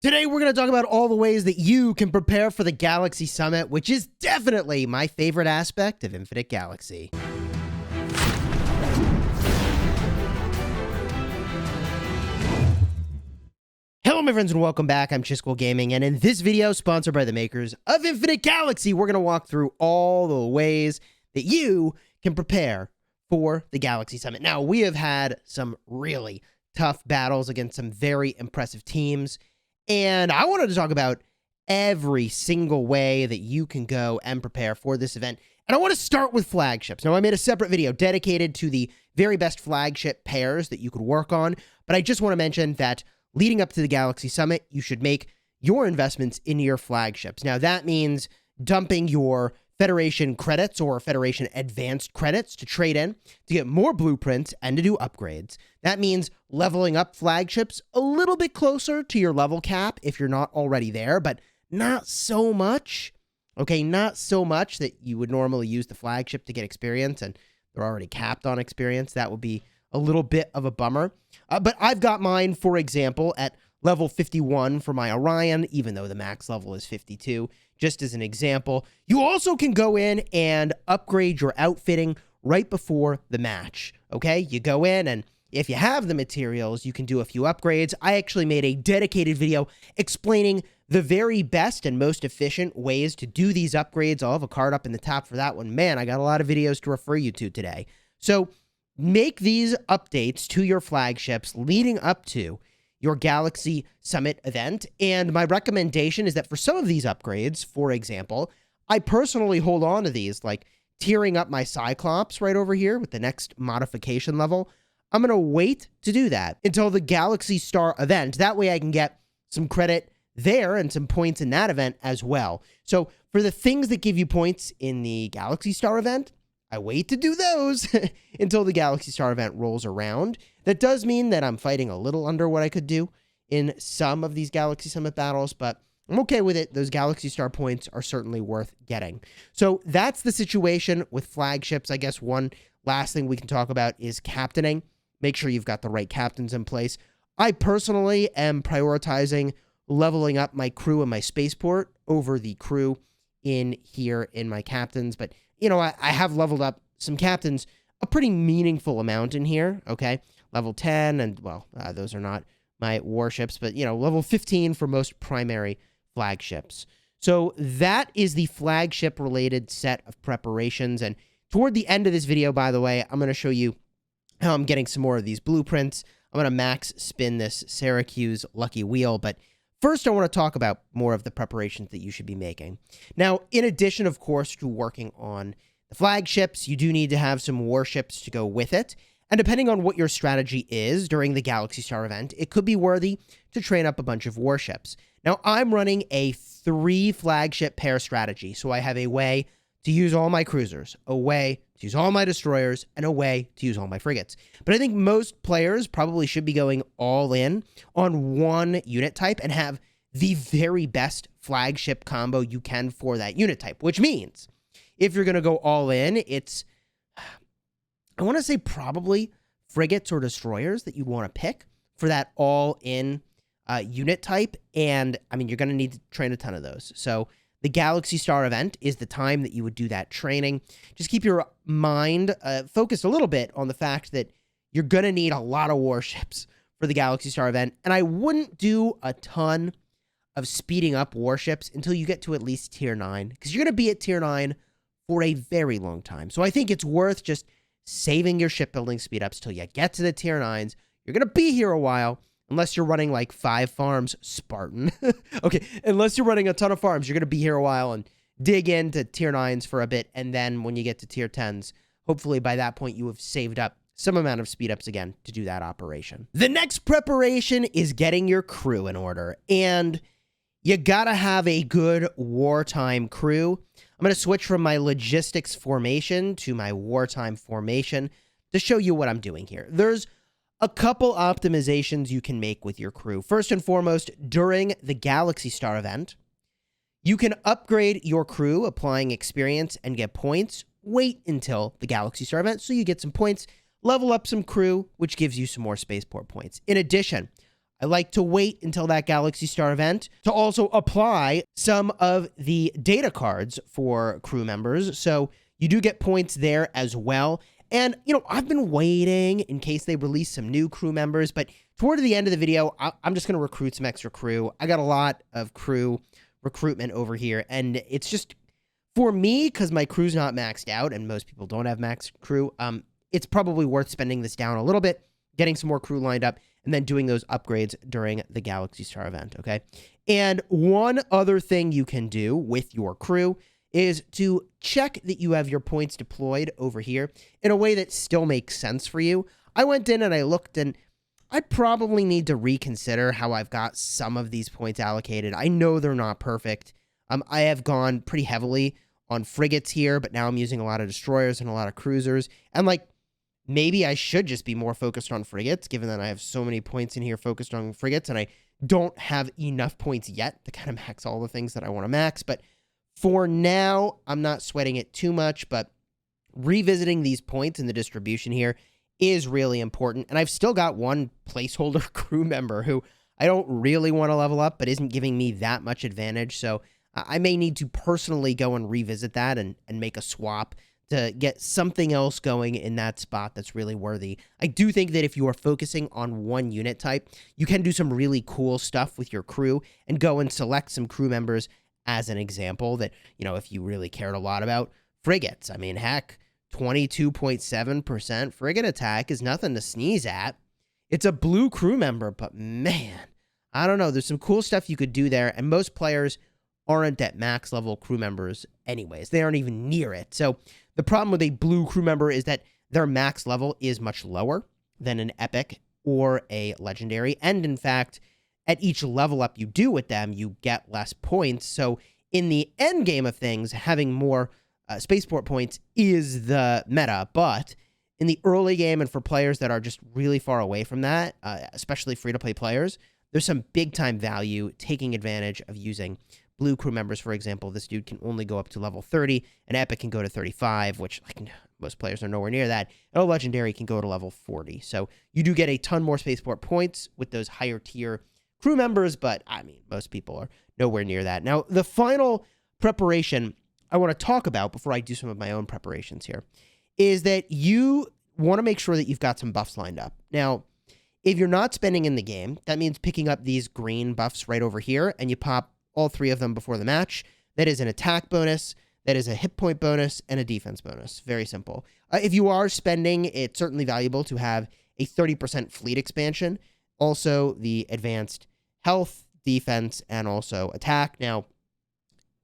Today, we're going to talk about all the ways that you can prepare for the Galaxy Summit, which is definitely my favorite aspect of Infinite Galaxy. Hello, my friends, and welcome back. I'm Chisgule Gaming, and in this video, sponsored by the makers of Infinite Galaxy, we're going to walk through all the ways that you can prepare for the Galaxy Summit. Now, we have had some really tough battles against some very impressive teams, and I wanted to talk about every single way that you can go and prepare for this event. And I want to start with flagships. Now, I made a separate video dedicated to the very best flagship pairs that you could work on, but I just want to mention that leading up to the Galaxy Summit, you should make your investments into your flagships. Now, that means dumping your Federation credits or Federation Advanced credits to trade in to get more blueprints and to do upgrades. That means leveling up flagships a little bit closer to your level cap if you're not already there, but not so much. Okay, not so much that you would normally use the flagship to get experience and they're already capped on experience. That would be a little bit of a bummer. But I've got mine, for example, at level 51 for my Orion, even though the max level is 52, just as an example. You also can go in and upgrade your outfitting right before the match, okay? You go in, and if you have the materials, you can do a few upgrades. I actually made a dedicated video explaining the very best and most efficient ways to do these upgrades. I'll have a card up in the top for that one. Man, I got a lot of videos to refer you to today. So make these updates to your flagships leading up to your Galaxy Summit event. And my recommendation is that for some of these upgrades, for example, I personally hold on to these, like tiering up my Cyclops right over here with the next modification level. I'm going to wait to do that until the Galaxy Star event. That way I can get some credit there and some points in that event as well. So for the things that give you points in the Galaxy Star event, I wait to do those until the Galaxy Star event rolls around. That does mean that I'm fighting a little under what I could do in some of these Galaxy Summit battles, but I'm okay with it. Those Galaxy Star points are certainly worth getting. So that's the situation with flagships. I guess one last thing we can talk about is captaining. Make sure you've got the right captains in place. I personally am prioritizing leveling up my crew and my spaceport over the crew in here in my captains, but you know, I have leveled up some captains a pretty meaningful amount in here, okay? Level 10, and, well, those are not my warships, but, you know, level 15 for most primary flagships. So that is the flagship-related set of preparations, and toward the end of this video, by the way, I'm going to show you how I'm getting some more of these blueprints. I'm going to max spin this Syracuse Lucky Wheel, but first, I want to talk about more of the preparations that you should be making. Now, in addition, of course, to working on the flagships, you do need to have some warships to go with it. And depending on what your strategy is during the Galaxy Star event, it could be worthy to train up a bunch of warships. Now, I'm running a 3 flagship pair strategy, so I have a way to use all my cruisers, a way to use all my destroyers, and a way to use all my frigates. But I think most players probably should be going all in on one unit type and have the very best flagship combo you can for that unit type, which means if you're going to go all in, it's, I want to say probably frigates or destroyers that you'd want to pick for that all-in unit type. And, I mean, you're going to need to train a ton of those. So the Galaxy Star event is the time that you would do that training. Just keep your mind focused a little bit on the fact that you're going to need a lot of warships for the Galaxy Star event. And I wouldn't do a ton of speeding up warships until you get to at least tier 9, because you're going to be at tier 9 for a very long time. So I think it's worth just saving your shipbuilding speed ups till you get to the tier 9s. You're going to be here a while. Unless you're running like 5 farms, Spartan. Okay, unless you're running a ton of farms, you're going to be here a while and dig into tier 9s for a bit. And then when you get to tier 10s, hopefully by that point you have saved up some amount of speed ups again to do that operation. The next preparation is getting your crew in order. And you got to have a good wartime crew. I'm going to switch from my logistics formation to my wartime formation to show you what I'm doing here. There's a couple optimizations you can make with your crew. First and foremost, during the Galaxy Star event, you can upgrade your crew, applying experience and get points. Wait until the Galaxy Star event so you get some points, level up some crew, which gives you some more spaceport points. In addition, I like to wait until that Galaxy Star event to also apply some of the data cards for crew members. So you do get points there as well. And, I've been waiting in case they release some new crew members, but toward the end of the video, I'm just going to recruit some extra crew. I got a lot of crew recruitment over here, and it's just, for me, because my crew's not maxed out, and most people don't have max crew, it's probably worth spending this down a little bit, getting some more crew lined up, and then doing those upgrades during the Galaxy Star event, okay? And one other thing you can do with your crew is to check that you have your points deployed over here in a way that still makes sense for you. I went in and I looked, and I probably need to reconsider how I've got some of these points allocated. I know they're not perfect. I have gone pretty heavily on frigates here, but now I'm using a lot of destroyers and a lot of cruisers. And, maybe I should just be more focused on frigates, given that I have so many points in here focused on frigates, and I don't have enough points yet to kind of max all the things that I want to max. But for now, I'm not sweating it too much, but revisiting these points in the distribution here is really important. And I've still got one placeholder crew member who I don't really want to level up, but isn't giving me that much advantage. So I may need to personally go and revisit that and make a swap to get something else going in that spot that's really worthy. I do think that if you are focusing on one unit type, you can do some really cool stuff with your crew and go and select some crew members as an example that, if you really cared a lot about frigates. I mean, heck, 22.7% frigate attack is nothing to sneeze at. It's a blue crew member, but man, I don't know. There's some cool stuff you could do there, and most players aren't at max level crew members anyways. They aren't even near it. So the problem with a blue crew member is that their max level is much lower than an epic or a legendary. And in fact, at each level up you do with them, you get less points. So in the end game of things, having more spaceport points is the meta. But in the early game and for players that are just really far away from that, especially free-to-play players, there's some big-time value taking advantage of using blue crew members. For example, this dude can only go up to level 30, an epic can go to 35, which most players are nowhere near that, and a legendary can go to level 40. So you do get a ton more spaceport points with those higher tier crew members, but I mean, most people are nowhere near that. Now, the final preparation I want to talk about before I do some of my own preparations here is that you want to make sure that you've got some buffs lined up. Now, if you're not spending in the game, that means picking up these green buffs right over here, and you pop all three of them before the match. That is an attack bonus, that is a hit point bonus, and a defense bonus. Very simple. If you are spending, it's certainly valuable to have a 30% fleet expansion, also the advanced health, defense, and also attack. Now,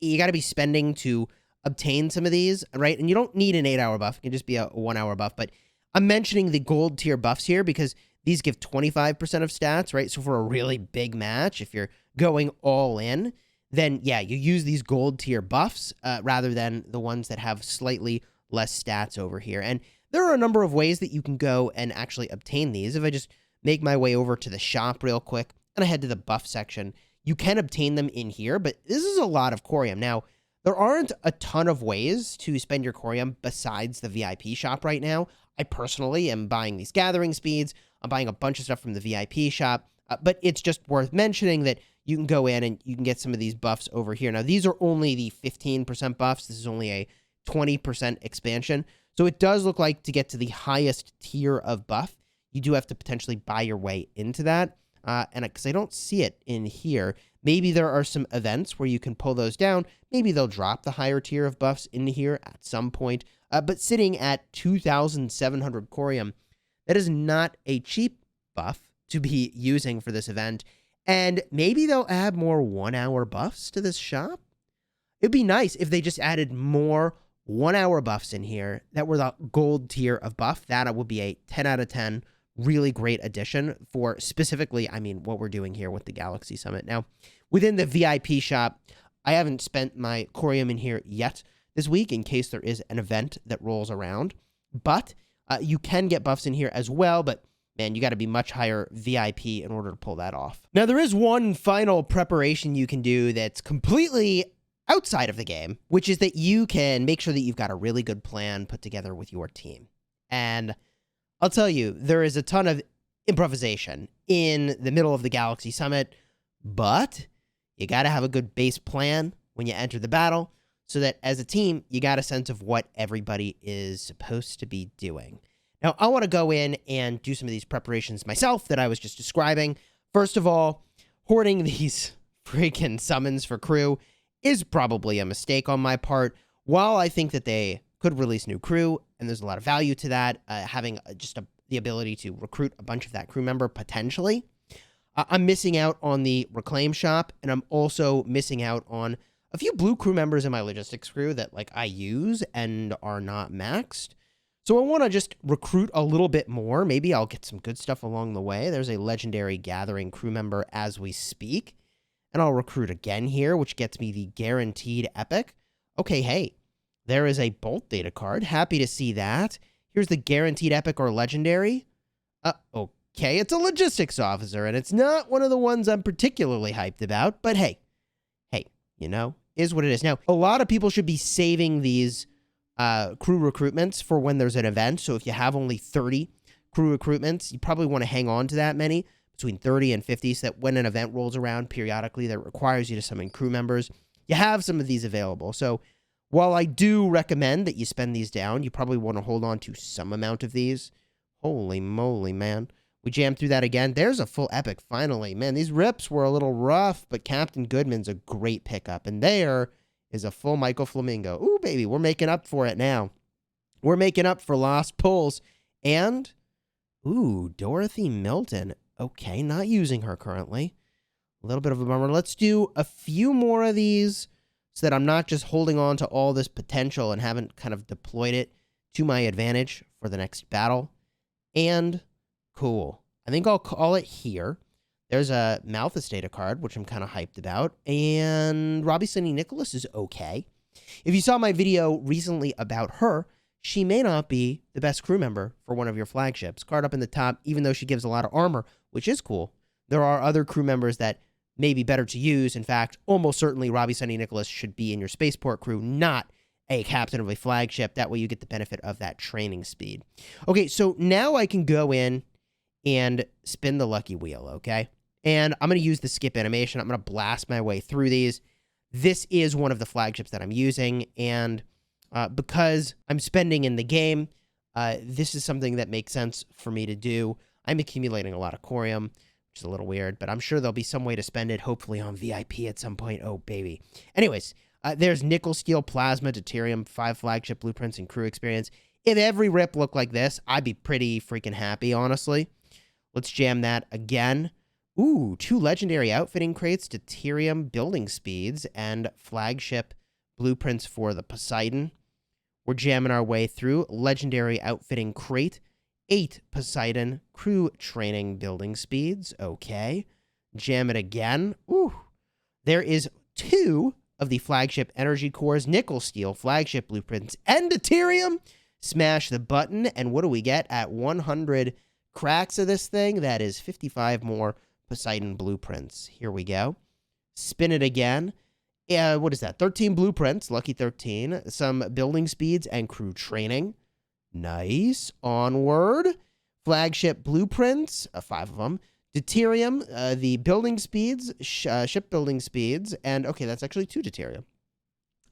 you got to be spending to obtain some of these, right? And you don't need an 8-hour buff. It can just be a 1-hour buff. But I'm mentioning the gold tier buffs here because these give 25% of stats, right? So for a really big match, if you're going all in, then yeah, you use these gold tier buffs rather than the ones that have slightly less stats over here. And there are a number of ways that you can go and actually obtain these. If I just make my way over to the shop real quick and I head to the buff section, you can obtain them in here, but this is a lot of corium. Now, there aren't a ton of ways to spend your corium besides the VIP shop right now. I personally am buying these gathering speeds. I'm buying a bunch of stuff from the VIP shop, but it's just worth mentioning that you can go in and you can get some of these buffs over here. Now, these are only the 15% buffs. This is only a 20% expansion. So it does look like to get to the highest tier of buff, you do have to potentially buy your way into that. And because I don't see it in here, maybe there are some events where you can pull those down. Maybe they'll drop the higher tier of buffs into here at some point. But sitting at 2,700 corium, that is not a cheap buff to be using for this event. And maybe they'll add more 1-hour buffs to this shop. It'd be nice if they just added more 1-hour buffs in here that were the gold tier of buff. That would be a 10 out of 10. Really great addition for specifically, I mean, what we're doing here with the Galaxy Summit. Now, within the VIP shop, I haven't spent my corium in here yet this week in case there is an event that rolls around. But you can get buffs in here as well, but man, you got to be much higher VIP in order to pull that off. Now, there is one final preparation you can do that's completely outside of the game, which is that you can make sure that you've got a really good plan put together with your team. And I'll tell you, there is a ton of improvisation in the middle of the Galaxy Summit, but you got to have a good base plan when you enter the battle so that as a team, you got a sense of what everybody is supposed to be doing. Now, I want to go in and do some of these preparations myself that I was just describing. First of all, hoarding these freaking summons for crew is probably a mistake on my part. While I think that they could release new crew, and there's a lot of value to that, having the ability to recruit a bunch of that crew member potentially, I'm missing out on the reclaim shop, and I'm also missing out on a few blue crew members in my logistics crew that like I use and are not maxed. So I want to just recruit a little bit more. Maybe I'll get some good stuff along the way. There's a legendary gathering crew member as we speak. And I'll recruit again here, which gets me the guaranteed epic. Okay, hey, there is a bolt data card. Happy to see that. Here's the guaranteed epic or legendary. Okay, it's a logistics officer, and it's not one of the ones I'm particularly hyped about. But hey, you know, is what it is. Now, a lot of people should be saving these crew recruitments for when there's an event. So if you have only 30 crew recruitments, you probably want to hang on to that many, between 30 and 50, so that when an event rolls around periodically that requires you to summon crew members, you have some of these available. So while I do recommend that you spend these down, you probably want to hold on to some amount of these. Holy moly, man. We jammed through that again. There's a full epic, finally. Man, these rips were a little rough, but Captain Goodman's a great pickup. And there is a full Michael Flamingo. Ooh, baby, we're making up for it now. We're making up for lost pulls. And, ooh, Dorothy Milton. Okay, not using her currently. A little bit of a bummer. Let's do a few more of these so that I'm not just holding on to all this potential and haven't kind of deployed it to my advantage for the next battle. And cool. I think I'll call it here. There's a Malthus data card, which I'm kind of hyped about. And Robbie Sunny Nicholas is okay. If you saw my video recently about her, she may not be the best crew member for one of your flagships. Card up in the top, even though she gives a lot of armor, which is cool. There are other crew members that may be better to use. In fact, almost certainly Robbie Sunny Nicholas should be in your spaceport crew, not a captain of a flagship. That way you get the benefit of that training speed. Okay, so now I can go in and spin the lucky wheel, okay? And I'm going to use the skip animation. I'm going to blast my way through these. This is one of the flagships that I'm using, and because I'm spending in the game, this is something that makes sense for me to do. I'm accumulating a lot of corium, which is a little weird, but I'm sure there'll be some way to spend it, hopefully on VIP at some point. Oh, baby. Anyways, there's nickel, steel, plasma, deuterium, 5 flagship blueprints, and crew experience. If every rip looked like this, I'd be pretty freaking happy, honestly. Let's jam that again. Ooh, 2 legendary outfitting crates, deuterium building speeds, and flagship blueprints for the Poseidon. We're jamming our way through. Legendary outfitting crate, 8 Poseidon crew training building speeds. Okay. Jam it again. Ooh. There is 2 of the flagship energy cores, nickel, steel, flagship blueprints, and deuterium. Smash the button, and what do we get at 100 cracks of this thing? That is 55 more Poseidon blueprints. Here we go. Spin it again. What is that? 13 blueprints, lucky 13. Some building speeds and crew training. Nice. Onward. Flagship blueprints, 5 of them. Deuterium, the building speeds, ship building speeds, and okay, that's actually 2 deuterium.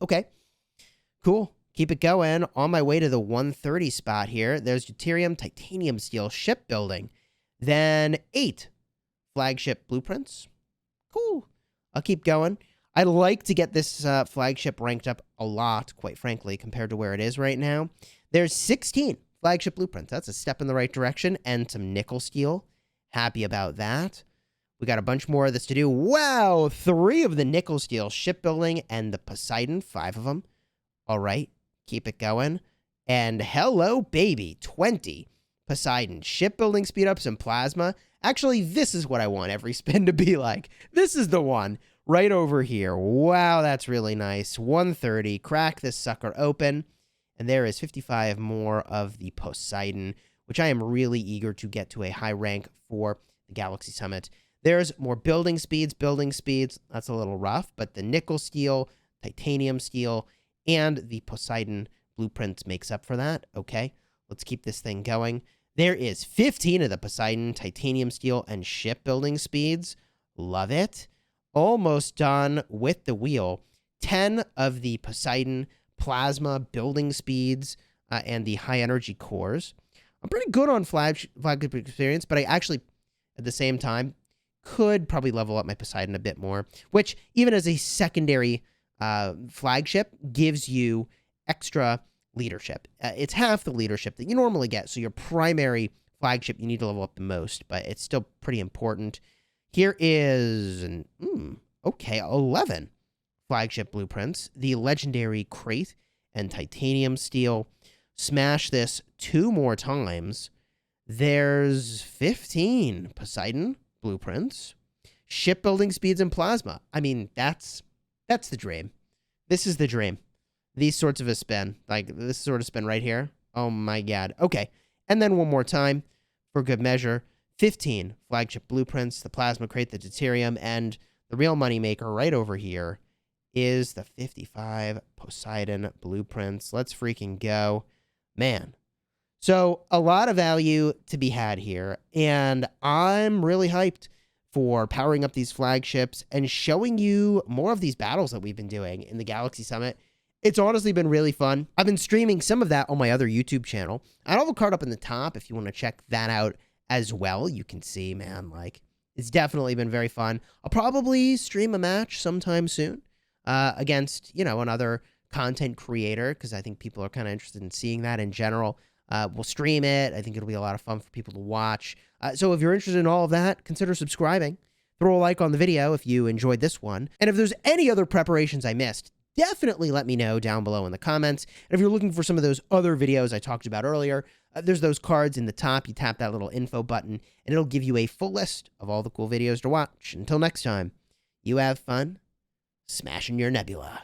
Okay, cool. Keep it going. On my way to the 130 spot here. There's deuterium, titanium steel, shipbuilding. Then 8 flagship blueprints. Cool. I'll keep going. I'd like to get this flagship ranked up a lot, quite frankly, compared to where it is right now. There's 16 flagship blueprints. That's a step in the right direction. And some nickel steel. Happy about that. We got a bunch more of this to do. Wow, 3 of the nickel steel, shipbuilding, and the Poseidon, 5 of them. All right. Keep it going. And hello, baby. 20 Poseidon. Shipbuilding speed ups and plasma. Actually, this is what I want every spin to be like. This is the one right over here. Wow, that's really nice. 130. Crack this sucker open. And there is 55 more of the Poseidon, which I am really eager to get to a high rank for the Galaxy Summit. There's more building speeds. That's a little rough, but the nickel steel, titanium steel, and the Poseidon blueprints makes up for that. Okay, let's keep this thing going. There is 15 of the Poseidon titanium steel and shipbuilding speeds. Love it. Almost done with the wheel. 10 of the Poseidon plasma building speeds and the high energy cores. I'm pretty good on flagship experience, but I actually, at the same time, could probably level up my Poseidon a bit more, which even as a secondary flagship gives you extra leadership. It's half the leadership that you normally get, so your primary flagship you need to level up the most, but it's still pretty important. Here is, 11 flagship blueprints. The legendary crate and titanium steel. Smash this 2 more times. There's 15 Poseidon blueprints. Shipbuilding speeds and plasma. I mean, that's the dream. This is the dream. These sorts of a spin, like this sort of spin right here. Oh my god. Okay. And then one more time for good measure. 15 flagship blueprints, the plasma crate, the deuterium, and the real money maker right over here is the 55 Poseidon blueprints. Let's freaking go. Man. So a lot of value to be had here, and I'm really hyped for powering up these flagships and showing you more of these battles that we've been doing in the Galaxy Summit. It's honestly been really fun. I've been streaming some of that on my other YouTube channel. I have a card up in the top if you want to check that out as well. You can see, man, like, it's definitely been very fun. I'll probably stream a match sometime soon against, another content creator, because I think people are kind of interested in seeing that in general. We'll stream it. I think it'll be a lot of fun for people to watch. So if you're interested in all of that, consider subscribing. Throw a like on the video if you enjoyed this one. And if there's any other preparations I missed, definitely let me know down below in the comments. And if you're looking for some of those other videos I talked about earlier, there's those cards in the top. You tap that little info button, and it'll give you a full list of all the cool videos to watch. Until next time, you have fun smashing your nebula.